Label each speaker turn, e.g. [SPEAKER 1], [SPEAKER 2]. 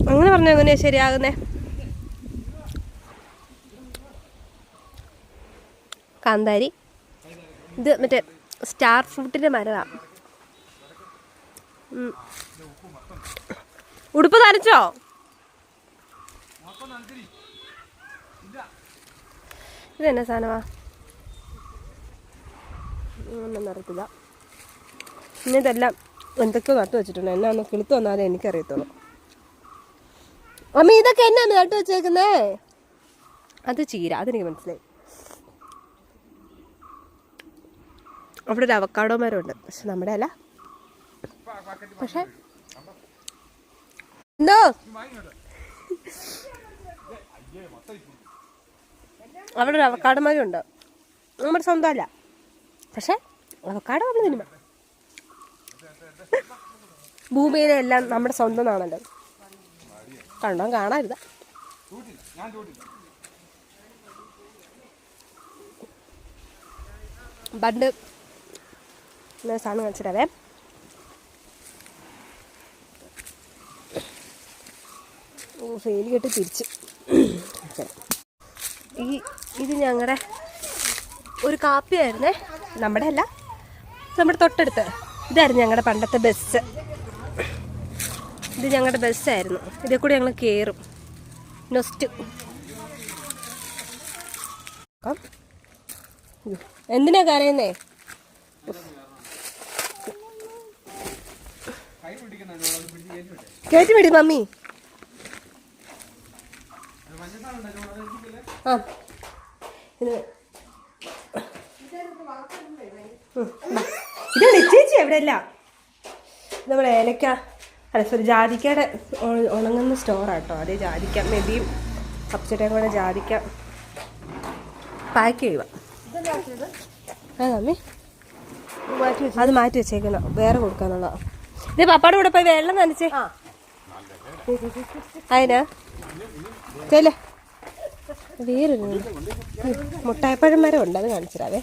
[SPEAKER 1] അങ്ങനെ പറഞ്ഞ എങ്ങനെയാ ശരിയാകുന്നേ? കാന്താരി. ഇത് മറ്റേ സ്റ്റാർ ഫ്രൂട്ടിന്റെ മരമാണ്. ഉടുപ്പ് നനച്ചോ? ഇതെന്നാ സാധനമാ? ഒന്നും അറിയത്തില്ല. പിന്നെ ഇതെല്ലാം എന്തൊക്കെയോ നട്ടു വെച്ചിട്ടുണ്ട്. എന്നാന്ന് കിളുത്ത് വന്നാലേ എനിക്കറിയത്തുള്ളൂ. അമ്മ ഇതൊക്കെ എന്നാണ് നട്ടു വെച്ചേക്കുന്നേ? അത് ചീര, അതെനിക്ക് മനസ്സിലായി. അവിടെ ഒരു അവക്കാഡോ മരം ഉണ്ട്, പക്ഷെ നമ്മുടെ അല്ല. പക്ഷെ എന്തോ അവിടെ ഒരു അവക്കാഡോ മരം ഉണ്ട്, നമ്മുടെ സ്വന്തം അല്ല. പക്ഷെ അവക്കാഡോ നമ്മൾ തിന്നുമ്പ ഭൂമിയിലെ എല്ലാം നമ്മുടെ സ്വന്തം ആണല്ലോ. കണ്ടോ കാണാരുത്. പണ്ട് സാധനം കാണിച്ചിട്ടേ ഫെയില് കെട്ടി തിരിച്ച്. ഇത് ഞങ്ങളുടെ ഒരു കാപ്പിയായിരുന്നേ, നമ്മുടെ അല്ല, നമ്മുടെ തൊട്ടടുത്ത്. ഇതായിരുന്നു ഞങ്ങളുടെ പണ്ടത്തെ ബസ്. ഇത് ഞങ്ങളുടെ ബസ്സായിരുന്നു. ഇതിൽ കൂടി ഞങ്ങൾ കയറും. നൊസ്റ്റ്. എന്തിനാ കരയുന്നേ? കേട്ടി പിടി മമ്മി. ആ ഇതാണ് ചേച്ചി. എവിടെയല്ല നമ്മുടെ ഏലക്ക, അല്ല സോറി, ജാതിക്കയുടെ ഉണങ്ങുന്ന സ്റ്റോറാട്ടോ. അതേ ജാതിക്ക മെതിയും പച്ചട്ടയും കൂടെ ജാതിക്ക പാക്ക് ചെയ്യുക. മമ്മി അത് മാറ്റി വെച്ചേക്കുന്ന വേറെ കൊടുക്കാനുള്ള. ഇത് പപ്പാടെ കൂടെ പോയി വെള്ളം നനച്ചേ. അതിനാ ചെല്ലേ വേറൊരു മുട്ടായപ്പഴം മരം ഉണ്ട്, അത് കാണിച്ചിടാവേ.